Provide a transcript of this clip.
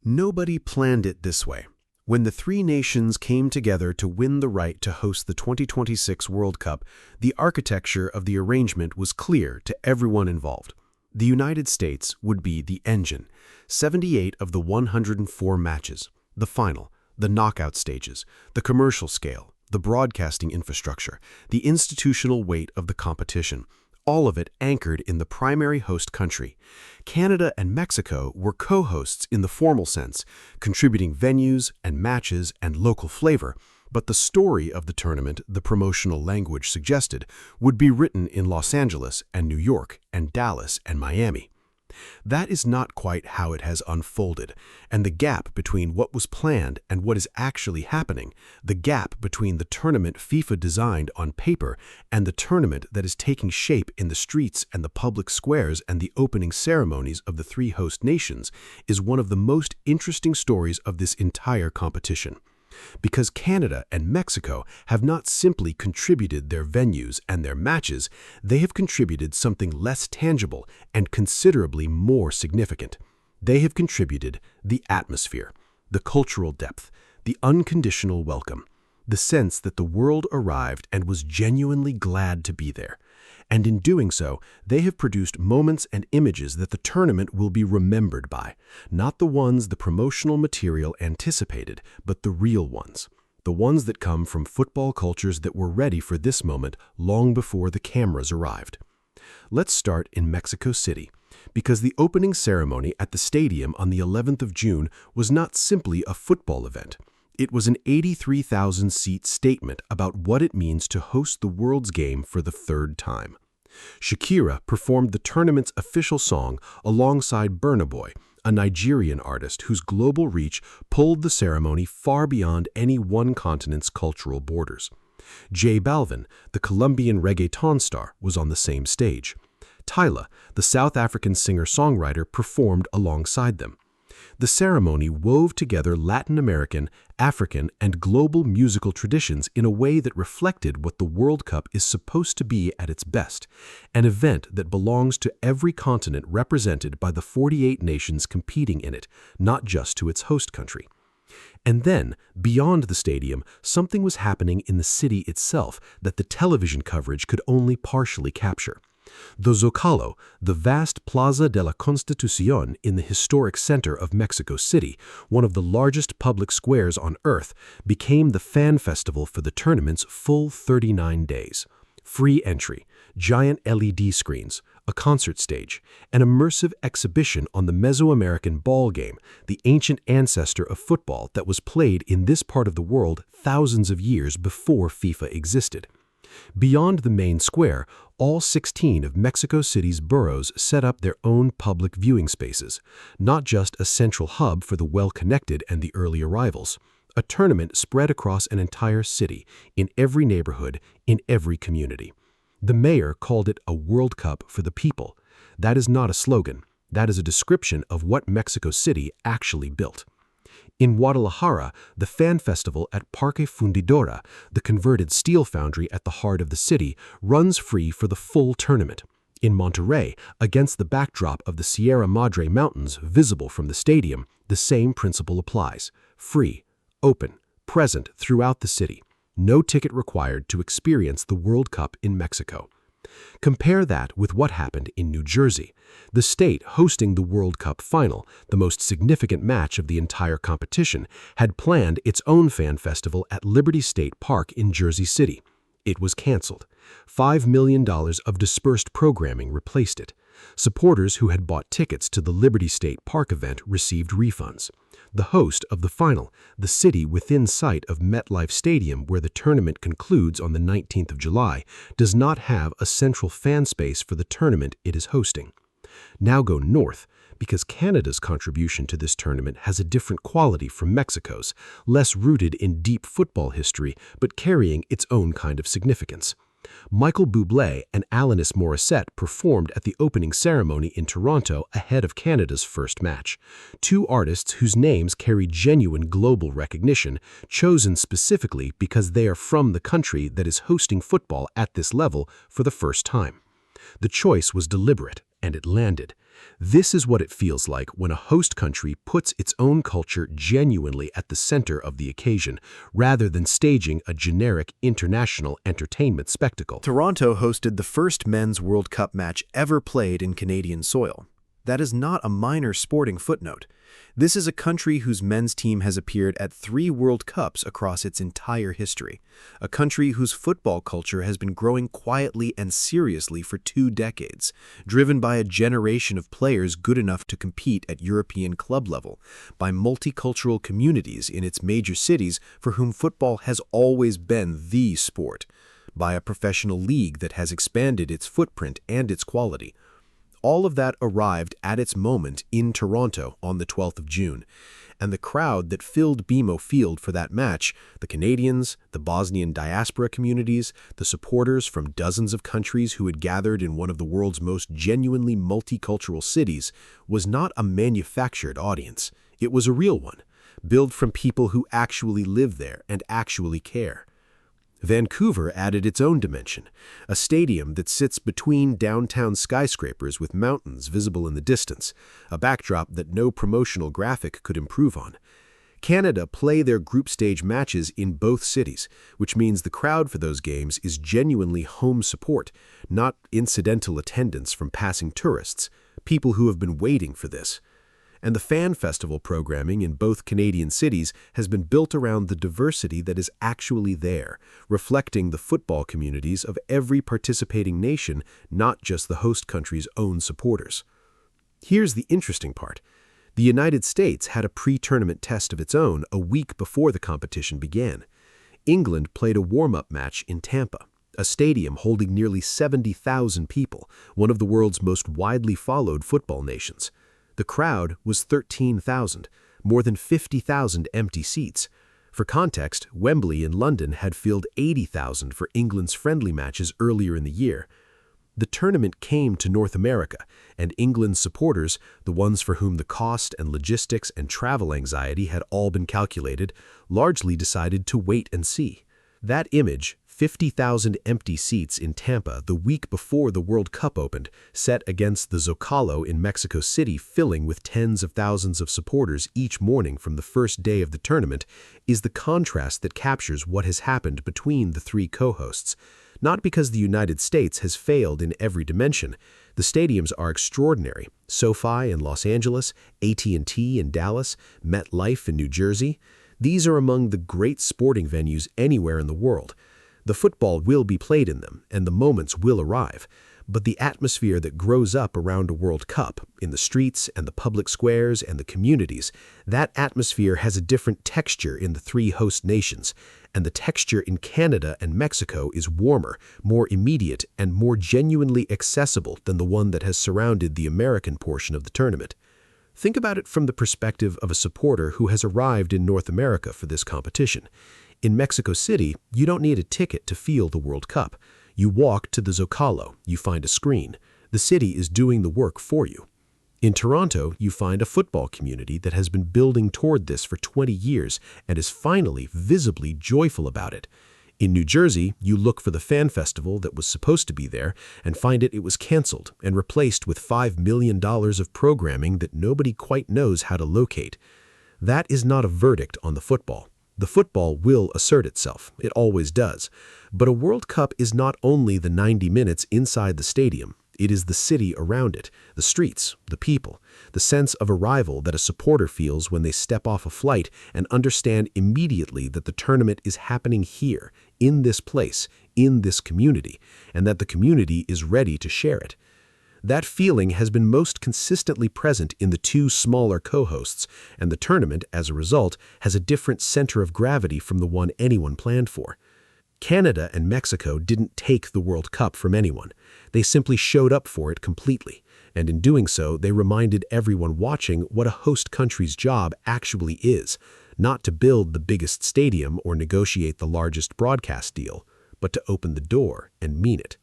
Nobody planned it this way. When the three nations came together to win the right to host the 2026 World Cup, the architecture of the arrangement was clear to everyone involved. The United States would be the engine. 78 of the 104 matches, the final, the knockout stages, the commercial scale, the broadcasting infrastructure, the institutional weight of the competition, all of it anchored in the primary host country. Canada and Mexico were co-hosts in the formal sense, contributing venues and matches and local flavor, but the story of the tournament, the promotional language suggested, would be written in Los Angeles and New York and Dallas and Miami. That is not quite how it has unfolded, and the gap between what was planned and what is actually happening, the gap between the tournament FIFA designed on paper and the tournament that is taking shape in the streets and the public squares and the opening ceremonies of the three host nations, is one of the most interesting stories of this entire competition. Because Canada and Mexico have not simply contributed their venues and their matches, they have contributed something less tangible and considerably more significant. They have contributed the atmosphere, the cultural depth, the unconditional welcome, the sense that the world arrived and was genuinely glad to be there. And in doing so, they have produced moments and images that the tournament will be remembered by, not the ones the promotional material anticipated, but the real ones, the ones that come from football cultures that were ready for this moment long before the cameras arrived. Let's start in Mexico City, because the opening ceremony at the stadium on the 11th of June was not simply a football event. It was an 83,000-seat statement about what it means to host the world's game for the third time. Shakira performed the tournament's official song alongside Burna Boy, a Nigerian artist whose global reach pulled the ceremony far beyond any one continent's cultural borders. J Balvin, the Colombian reggaeton star, was on the same stage. Tyla, the South African singer-songwriter, performed alongside them. The ceremony wove together Latin American, African, and global musical traditions in a way that reflected what the World Cup is supposed to be at its best, an event that belongs to every continent represented by the 48 nations competing in it, not just to its host country. And then, beyond the stadium, something was happening in the city itself that the television coverage could only partially capture. The Zocalo, the vast Plaza de la Constitución in the historic center of Mexico City, one of the largest public squares on Earth, became the fan festival for the tournament's full 39 days. Free entry, giant LED screens, a concert stage, an immersive exhibition on the Mesoamerican ball game, the ancient ancestor of football that was played in this part of the world thousands of years before FIFA existed. Beyond the main square, all 16 of Mexico City's boroughs set up their own public viewing spaces, not just a central hub for the well-connected and the early arrivals. A tournament spread across an entire city, in every neighborhood, in every community. The mayor called it a World Cup for the people. That is not a slogan. That is a description of what Mexico City actually built. In Guadalajara, the fan festival at Parque Fundidora, the converted steel foundry at the heart of the city, runs free for the full tournament. In Monterrey, against the backdrop of the Sierra Madre Mountains visible from the stadium, the same principle applies. Free, open, present throughout the city. No ticket required to experience the World Cup in Mexico. Compare that with what happened in New Jersey. The state hosting the World Cup final, the most significant match of the entire competition, had planned its own fan festival at Liberty State Park in Jersey City. It was canceled. $5 million of dispersed programming replaced it. Supporters who had bought tickets to the Liberty State Park event received refunds. The host of the final, the city within sight of MetLife Stadium where the tournament concludes on the 19th of July, does not have a central fan space for the tournament it is hosting. Now go north, because Canada's contribution to this tournament has a different quality from Mexico's, less rooted in deep football history, but carrying its own kind of significance. Michael Bublé and Alanis Morissette performed at the opening ceremony in Toronto ahead of Canada's first match. Two artists whose names carry genuine global recognition, chosen specifically because they are from the country that is hosting football at this level for the first time. The choice was deliberate, and it landed. This is what it feels like when a host country puts its own culture genuinely at the center of the occasion, rather than staging a generic international entertainment spectacle. Toronto hosted the first men's World Cup match ever played in Canadian soil. That is not a minor sporting footnote. This is a country whose men's team has appeared at 3 World Cups across its entire history. A country whose football culture has been growing quietly and seriously for 2 decades, driven by a generation of players good enough to compete at European club level, by multicultural communities in its major cities for whom football has always been the sport, by a professional league that has expanded its footprint and its quality. All of that arrived at its moment in Toronto on the 12th of June, and the crowd that filled BMO Field for that match, the Canadians, the Bosnian diaspora communities, the supporters from dozens of countries who had gathered in one of the world's most genuinely multicultural cities, was not a manufactured audience. It was a real one, built from people who actually live there and actually care. Vancouver added its own dimension, a stadium that sits between downtown skyscrapers with mountains visible in the distance, a backdrop that no promotional graphic could improve on. Canada play their group stage matches in both cities, which means the crowd for those games is genuinely home support, not incidental attendance from passing tourists, people who have been waiting for this. And the fan festival programming in both Canadian cities has been built around the diversity that is actually there, reflecting the football communities of every participating nation, not just the host country's own supporters. Here's the interesting part. The United States had a pre-tournament test of its own a week before the competition began. England played a warm-up match in Tampa, a stadium holding nearly 70,000 people, one of the world's most widely followed football nations. The crowd was 13,000, more than 50,000 empty seats. For context, Wembley in London had filled 80,000 for England's friendly matches earlier in the year. The tournament came to North America, and England's supporters, the ones for whom the cost and logistics and travel anxiety had all been calculated, largely decided to wait and see. That image, 50,000 empty seats in Tampa the week before the World Cup opened, set against the Zocalo in Mexico City filling with tens of thousands of supporters each morning from the first day of the tournament, is the contrast that captures what has happened between the 3 co-hosts. Not because the United States has failed in every dimension. The stadiums are extraordinary. SoFi in Los Angeles, AT&T in Dallas, MetLife in New Jersey. These are among the great sporting venues anywhere in the world. The football will be played in them, and the moments will arrive. But the atmosphere that grows up around a World Cup, in the streets and the public squares and the communities, that atmosphere has a different texture in the 3 host nations, and the texture in Canada and Mexico is warmer, more immediate, and more genuinely accessible than the one that has surrounded the American portion of the tournament. Think about it from the perspective of a supporter who has arrived in North America for this competition. In Mexico City, you don't need a ticket to feel the World Cup. You walk to the Zocalo, you find a screen. The city is doing the work for you. In Toronto, you find a football community that has been building toward this for 20 years and is finally visibly joyful about it. In New Jersey, you look for the fan festival that was supposed to be there and find it was canceled and replaced with $5 million of programming that nobody quite knows how to locate. That is not a verdict on the football. The football will assert itself. It always does. But a World Cup is not only the 90 minutes inside the stadium. It is the city around it, the streets, the people, the sense of arrival that a supporter feels when they step off a flight and understand immediately that the tournament is happening here, in this place, in this community, and that the community is ready to share it. That feeling has been most consistently present in the 2 smaller co-hosts, and the tournament, as a result, has a different center of gravity from the one anyone planned for. Canada and Mexico didn't take the World Cup from anyone. They simply showed up for it completely, and in doing so, they reminded everyone watching what a host country's job actually is, not to build the biggest stadium or negotiate the largest broadcast deal, but to open the door and mean it.